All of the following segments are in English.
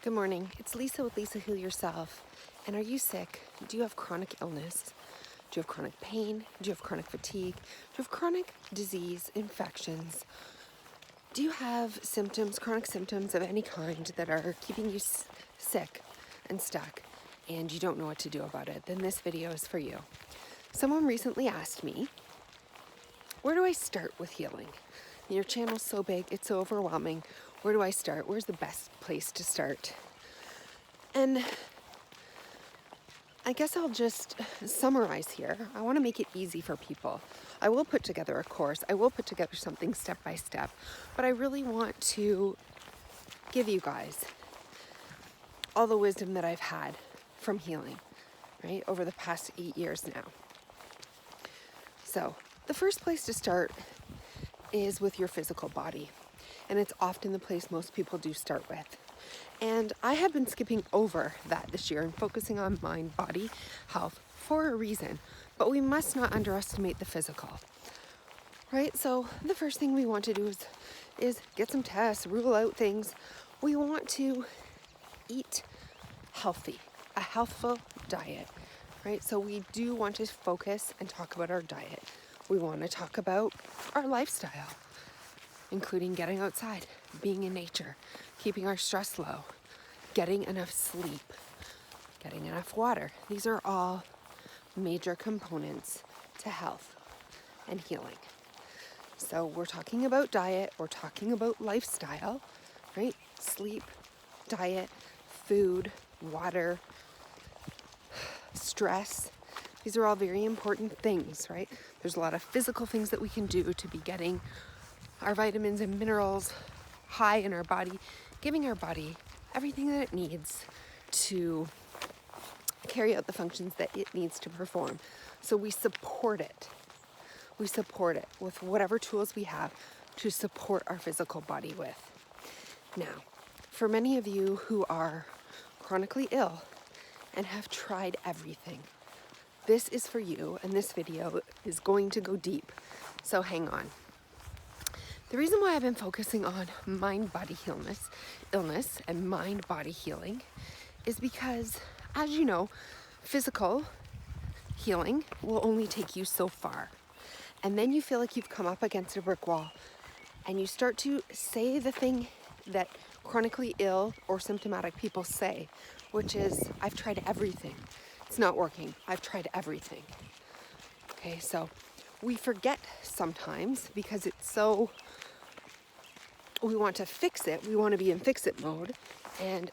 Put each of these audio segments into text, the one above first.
Good morning. It's Lisa with Lisa Heal Yourself. And are you sick? Do you have chronic illness? Do you have chronic pain? Do you have chronic fatigue? Do you have chronic disease, infections? Do you have symptoms, chronic symptoms of any kind that are keeping you sick and stuck and you don't know what to do about it? Then this video is for you. Someone recently asked me, where do I start with healing? Your channel's so big, it's so overwhelming. Where do I start? Where's the best place to start? And I guess I'll just summarize here. I want to make it easy for people. I will put together a course. I will put together something step by step, but I really want to give you guys all the wisdom that I've had from healing, right, over the past 8 years now. So the first place to start is with your physical body. And it's often the place most people do start with. And I have been skipping over that this year and focusing on mind, body, health for a reason. But we must not underestimate the physical, right? So the first thing we want to do is get some tests, rule out things. We want to eat healthy, a healthful diet, right? So we do want to focus and talk about our diet. We want to talk about our lifestyle, including getting outside, being in nature, keeping our stress low, getting enough sleep, getting enough water. These are all major components to health and healing. So we're talking about diet, we're talking about lifestyle, right? Sleep, diet, food, water, stress. These are all very important things, right? There's a lot of physical things that we can do to be getting our vitamins and minerals high in our body, giving our body everything that it needs to carry out the functions that it needs to perform. So we support it. We support it with whatever tools we have to support our physical body with. Now, for many of you who are chronically ill and have tried everything, this is for you, and this video is going to go deep. So hang on. The reason why I've been focusing on mind-body illness and mind-body healing is because, as you know, physical healing will only take you so far. And then you feel like you've come up against a brick wall and you start to say the thing that chronically ill or symptomatic people say, which is, I've tried everything. It's not working. I've tried everything. Okay, so we forget sometimes because it's so, we want to fix it. We want to be in fix-it mode, and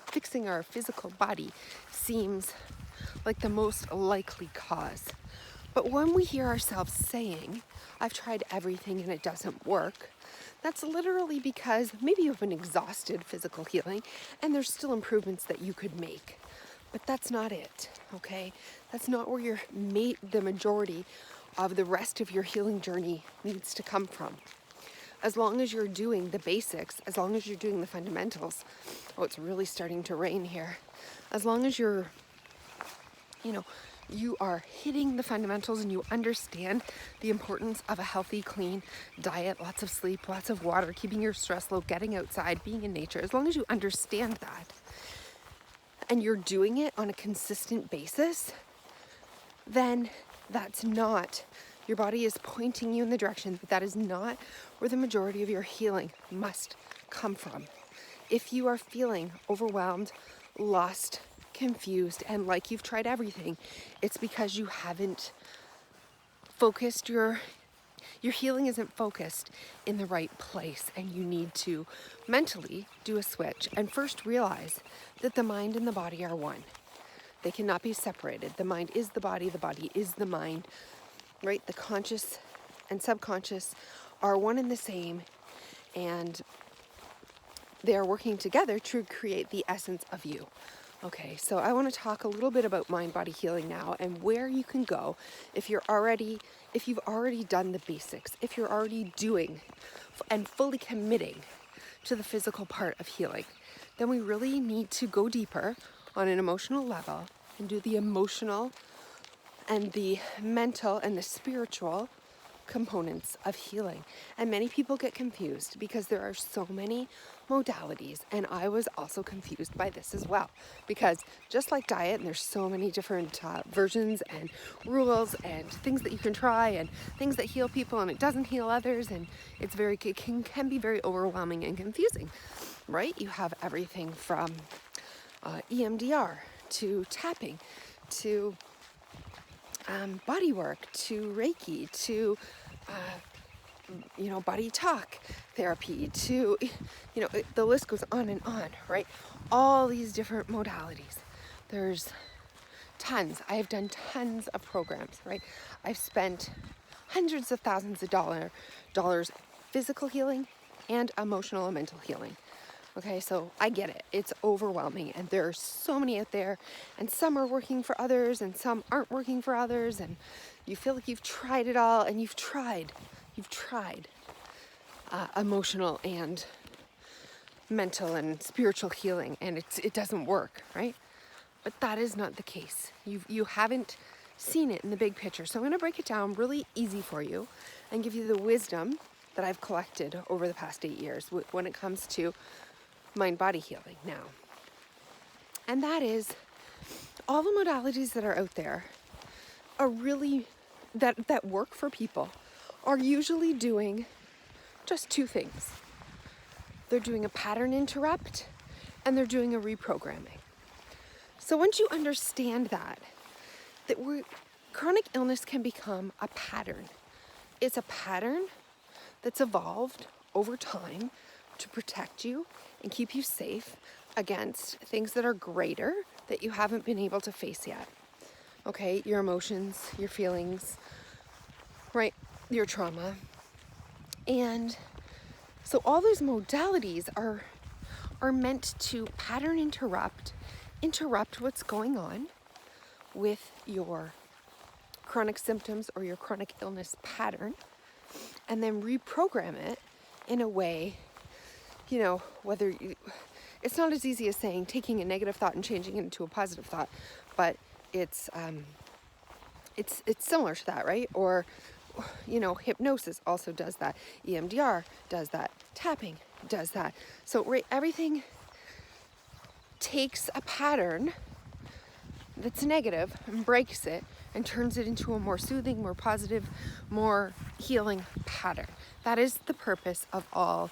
fixing our physical body seems like the most likely cause. But when we hear ourselves saying, I've tried everything and it doesn't work, that's literally because maybe you have an exhausted physical healing and there's still improvements that you could make. But that's not it, okay? That's not where the majority of the rest of your healing journey needs to come from. As long as you're doing the basics, as long as you're doing the fundamentals, oh, it's really starting to rain here. As long as you are hitting the fundamentals and you understand the importance of a healthy, clean diet, lots of sleep, lots of water, keeping your stress low, getting outside, being in nature, as long as you understand that and you're doing it on a consistent basis, then that's not, your body is pointing you in the direction that is not where the majority of your healing must come from. If you are feeling overwhelmed, lost, confused, and like you've tried everything, it's because you haven't focused your healing isn't focused in the right place, and you need to mentally do a switch and first realize that the mind and the body are one. They cannot be separated. The mind is the body is the mind, right? The conscious and subconscious are one and the same, and they are working together to create the essence of you. Okay, so I want to talk a little bit about mind-body healing now and where you can go if you've already done the basics, if you're already doing and fully committing to the physical part of healing. Then we really need to go deeper on an emotional level and do the emotional and the mental and the spiritual components of healing. And many people get confused because there are so many modalities, and I was also confused by this as well, because just like diet, and there's so many different versions and rules and things that you can try and things that heal people and it doesn't heal others, and it can be very overwhelming and confusing, right? You have everything from EMDR to tapping to body work to Reiki to body talk therapy to, the list goes on, right? All these different modalities. There's tons. I have done tons of programs, right? I've spent hundreds of thousands of dollars physical healing and emotional and mental healing. Okay, so I get it. It's overwhelming, and there are so many out there, and some are working for others and some aren't working for others, and you feel like you've tried it all, and you've tried emotional and mental and spiritual healing, and it doesn't work, right? But that is not the case. You haven't seen it in the big picture. So I'm going to break it down really easy for you and give you the wisdom that I've collected over the past 8 years when it comes to mind-body healing now. And that is, all the modalities that are out there are really, that work for people, are usually doing just two things. They're doing a pattern interrupt and they're doing a reprogramming. So once you understand that chronic illness can become a pattern. It's a pattern that's evolved over time to protect you and keep you safe against things that are greater that you haven't been able to face yet. Okay, your emotions, your feelings, right? Your trauma. And so all those modalities are meant to pattern interrupt what's going on with your chronic symptoms or your chronic illness pattern, and then reprogram it in a way, it's not as easy as saying taking a negative thought and changing it into a positive thought, but it's similar to that, right? Or, hypnosis also does that. EMDR does that. Tapping does that. So, right, everything takes a pattern that's negative and breaks it and turns it into a more soothing, more positive, more healing pattern. That is the purpose of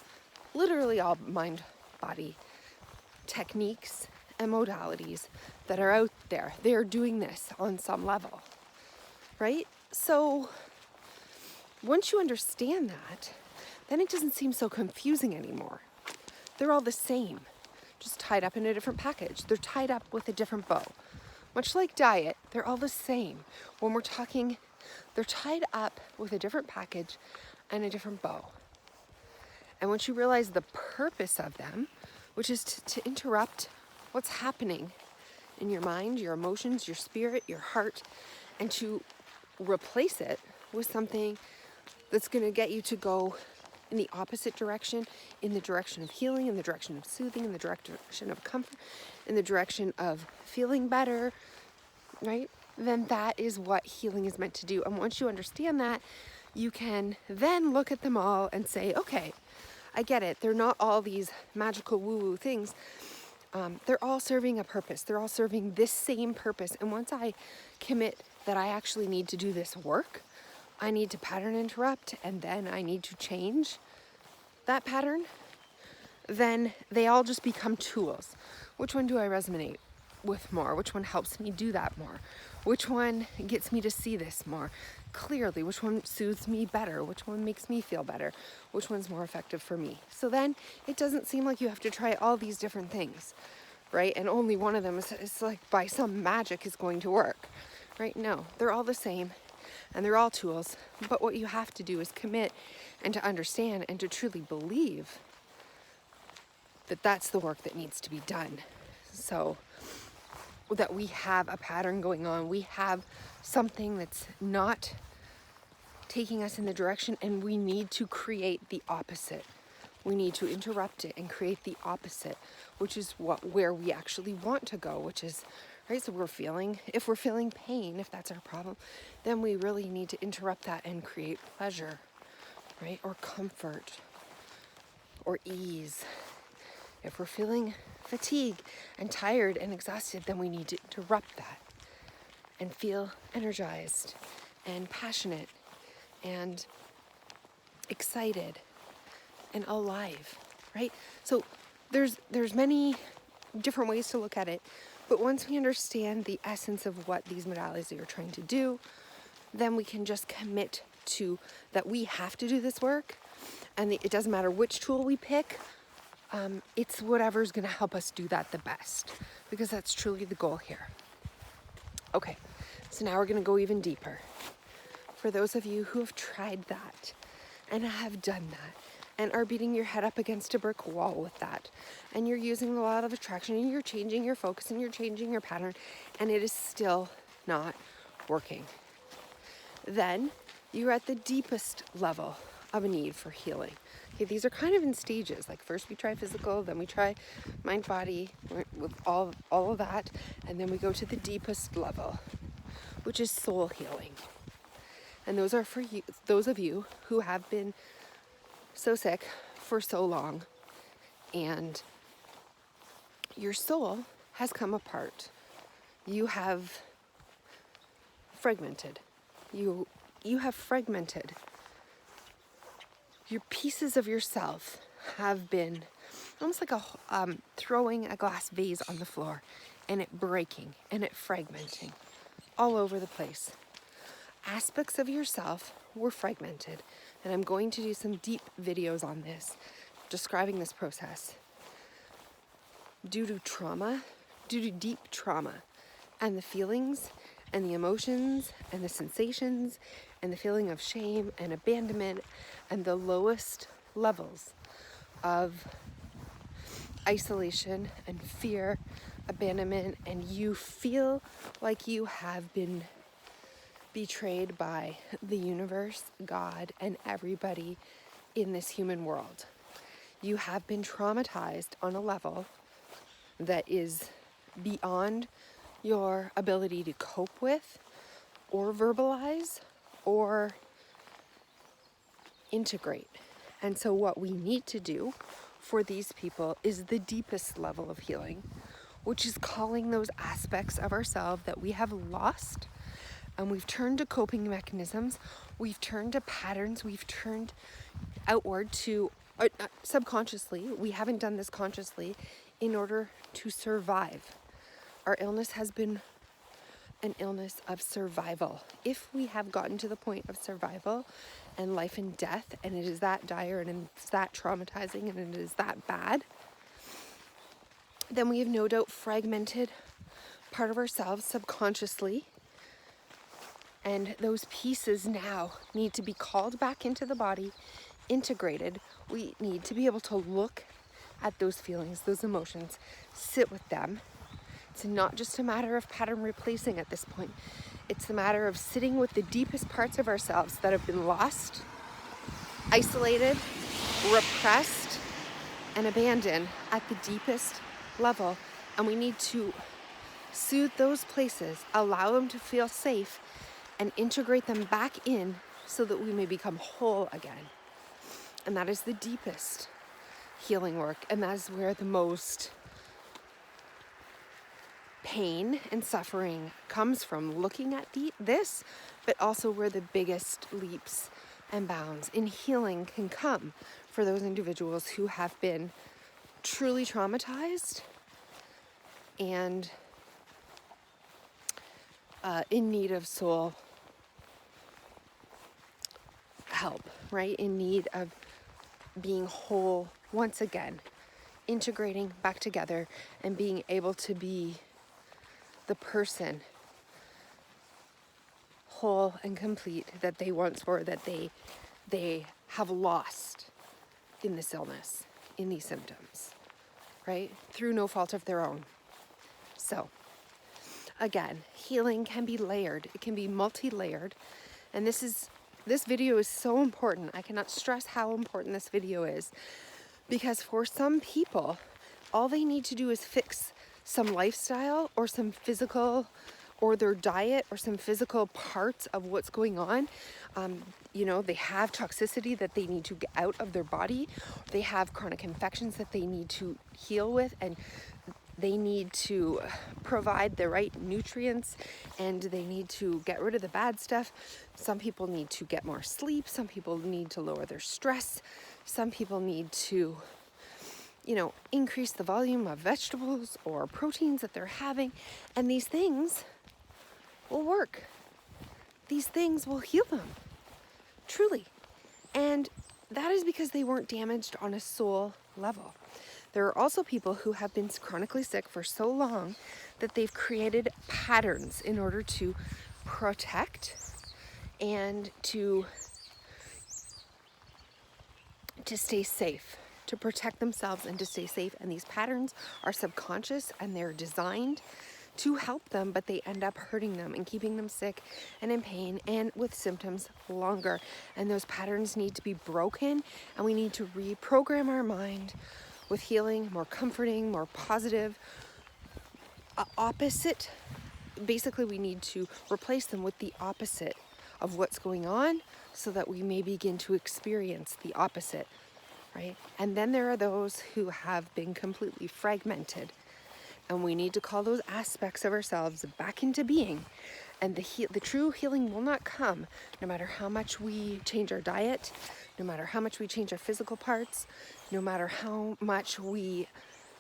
literally all mind-body techniques and modalities that are out there. They are doing this on some level, right? So once you understand that, then it doesn't seem so confusing anymore. They're all the same, just tied up in a different package. They're tied up with a different bow. Much like diet, they're all the same. When we're talking, they're tied up with a different package and a different bow. And once you realize the purpose of them, which is to interrupt what's happening in your mind, your emotions, your spirit, your heart, and to replace it with something that's going to get you to go in the opposite direction, in the direction of healing, in the direction of soothing, in the direction of comfort, in the direction of feeling better, right? Then that is what healing is meant to do. And once you understand that, you can then look at them all and say, okay, I get it. They're not all these magical woo-woo things. They're all serving a purpose. They're all serving this same purpose. And once I commit that I actually need to do this work, I need to pattern interrupt, and then I need to change that pattern, then they all just become tools. Which one do I resonate with more? Which one helps me do that more? Which one gets me to see this more clearly? Which one soothes me better? Which one makes me feel better? Which one's more effective for me? So then it doesn't seem like you have to try all these different things, right? And only one of them is like by some magic is going to work, right? No, they're all the same. And they're all tools, but what you have to do is commit and to understand and to truly believe that that's the work that needs to be done. So that we have a pattern going on, we have something that's not taking us in the direction, and we need to create the opposite. We need to interrupt it and create the opposite, which is where we actually want to go, which is, right, so if we're feeling pain, if that's our problem, then we really need to interrupt that and create pleasure, right, or comfort, or ease. If we're feeling fatigue and tired and exhausted, then we need to interrupt that and feel energized and passionate and excited and alive, right? So there's many different ways to look at it, but once we understand the essence of what these modalities are trying to do, then we can just commit to that we have to do this work, and it doesn't matter which tool we pick, it's whatever's going to help us do that the best, because that's truly the goal here. Okay, so now we're going to go even deeper. For those of you who have tried that and have done that and are beating your head up against a brick wall with that, and you're using the law of attraction and you're changing your focus and you're changing your pattern and it is still not working, then you're at the deepest level of a need for healing. Okay, these are kind of in stages. Like first we try physical, then we try mind, body, with all of that, and then we go to the deepest level, which is soul healing. And those are for you, those of you who have been so sick for so long, and your soul has come apart. You have fragmented. You have fragmented. Your pieces of yourself have been almost like throwing a glass vase on the floor and it breaking and it fragmenting all over the place. Aspects of yourself were fragmented, and I'm going to do some deep videos on this, describing this process. Due to deep trauma, and the feelings and the emotions and the sensations and the feeling of shame and abandonment and the lowest levels of isolation and fear, abandonment, and you feel like you have been betrayed by the universe, God, and everybody in this human world. You have been traumatized on a level that is beyond your ability to cope with or verbalize or integrate. And so what we need to do for these people is the deepest level of healing, which is calling those aspects of ourselves that we have lost, and we've turned to coping mechanisms, we've turned to patterns, we've turned outward to subconsciously, we haven't done this consciously, in order to survive. Our illness has been an illness of survival. If we have gotten to the point of survival and life and death, and it is that dire and it's that traumatizing and it is that bad, then we have no doubt fragmented part of ourselves subconsciously. And those pieces now need to be called back into the body, integrated. We need to be able to look at those feelings, those emotions, sit with them. It's not just a matter of pattern replacing at this point. It's a matter of sitting with the deepest parts of ourselves that have been lost, isolated, repressed, and abandoned at the deepest level. And we need to soothe those places, allow them to feel safe, and integrate them back in so that we may become whole again. And that is the deepest healing work, and that is where the most pain and suffering comes from, looking at this, but also where the biggest leaps and bounds in healing can come for those individuals who have been truly traumatized and in need of soul help, right? In need of being whole once again, integrating back together and being able to be the person whole and complete that they once were, that they have lost in this illness, in these symptoms, right? Through no fault of their own. So again, healing can be layered. It can be multi-layered. And this video is so important. I cannot stress how important this video is, because for some people, all they need to do is fix some lifestyle or some physical or their diet or some physical parts of what's going on. You know, they have toxicity that they need to get out of their body. They have chronic infections that they need to heal with, and they need to provide the right nutrients, and they need to get rid of the bad stuff. Some people need to get more sleep. Some people need to lower their stress. Some people need to, you know, increase the volume of vegetables or proteins that they're having. And these things will work. These things will heal them, truly. And that is because they weren't damaged on a soul level. There are also people who have been chronically sick for so long that they've created patterns in order to protect and to stay safe, to protect themselves and to stay safe. And these patterns are subconscious and they're designed to help them, but they end up hurting them and keeping them sick and in pain and with symptoms longer. And those patterns need to be broken, and we need to reprogram our mind with healing, more comforting, more positive, opposite. Basically, we need to replace them with the opposite of what's going on so that we may begin to experience the opposite, right? And then there are those who have been completely fragmented, and we need to call those aspects of ourselves back into being. And the true healing will not come no matter how much we change our diet, no matter how much we change our physical parts, no matter how much we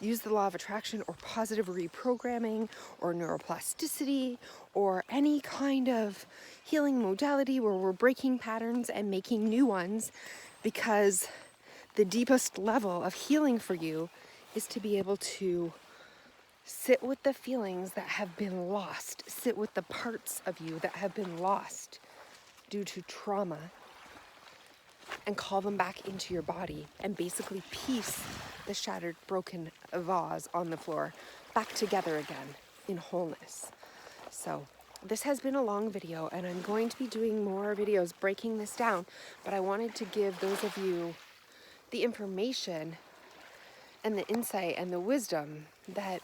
use the law of attraction or positive reprogramming or neuroplasticity or any kind of healing modality where we're breaking patterns and making new ones, because the deepest level of healing for you is to be able to sit with the feelings that have been lost, sit with the parts of you that have been lost due to trauma, and call them back into your body and basically piece the shattered, broken vase on the floor back together again in wholeness. So this has been a long video, and I'm going to be doing more videos breaking this down, but I wanted to give those of you the information and the insight and the wisdom that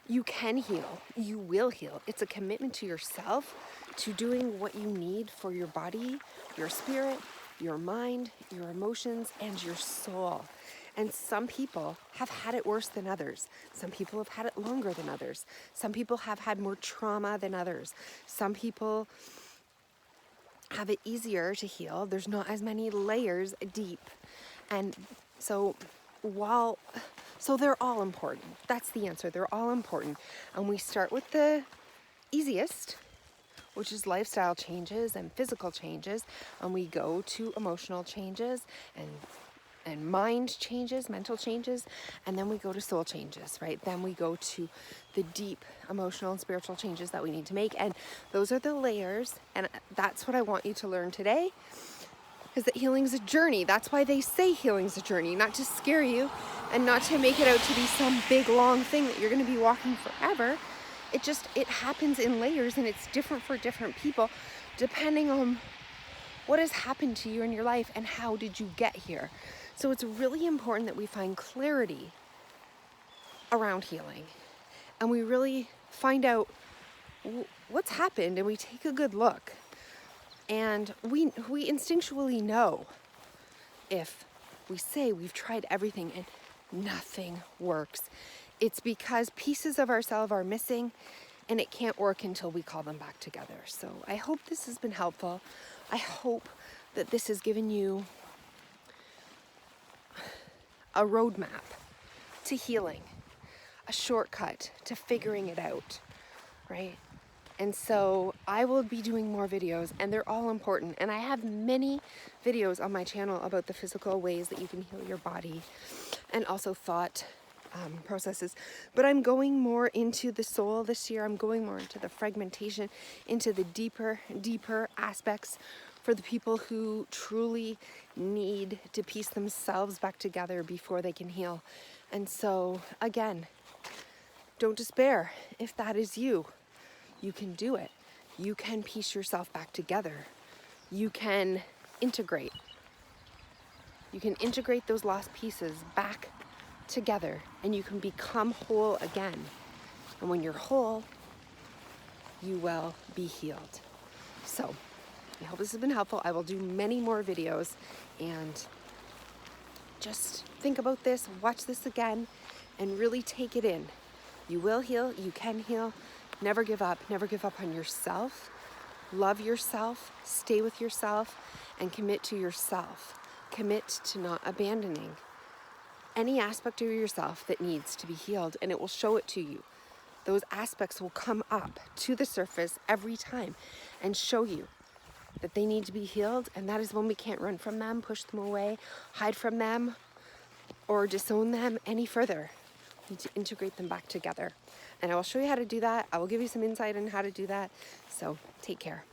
you can heal, you will heal. It's a commitment to yourself, to doing what you need for your body, your spirit, your mind, your emotions, and your soul. And some people have had it worse than others. Some people have had it longer than others. Some people have had more trauma than others. Some people have it easier to heal. There's not as many layers deep. And so they're all important. That's the answer. They're all important. And we start with the easiest, which is lifestyle changes and physical changes. And we go to emotional changes and mind changes, mental changes. And then we go to soul changes, right? Then we go to the deep emotional and spiritual changes that we need to make. And those are the layers. And that's what I want you to learn today, is that healing's a journey. That's why they say healing's a journey, not to scare you and not to make it out to be some big long thing that you're going to be walking forever. It happens in layers, and it's different for different people depending on what has happened to you in your life and how did you get here. So it's really important that we find clarity around healing, and we really find out what's happened, and we take a good look. And we instinctually know if we say we've tried everything and nothing works. It's because pieces of ourselves are missing, and it can't work until we call them back together. So I hope this has been helpful. I hope that this has given you a roadmap to healing, a shortcut to figuring it out, right? And so I will be doing more videos, and they're all important. And I have many videos on my channel about the physical ways that you can heal your body, and also thought processes. But I'm going more into the soul this year. I'm going more into the fragmentation, into the deeper aspects for the people who truly need to piece themselves back together before they can heal. And so, again, don't despair. If that is you, you can do it. You can piece yourself back together. You can integrate. You can integrate those lost pieces back together, and you can become whole again. And when you're whole, you will be healed. So I hope this has been helpful. I will do many more videos, and just think about this, watch this again, and really take it in. You will heal, you can heal. Never give up on yourself. Love yourself, stay with yourself, and commit to yourself. Commit to not abandoning any aspect of yourself that needs to be healed, and it will show it to you. Those aspects will come up to the surface every time and show you that they need to be healed, and that is when we can't run from them, push them away, hide from them, or disown them any further. We need to integrate them back together. And I will show you how to do that. I will give you some insight on how to do that. So take care.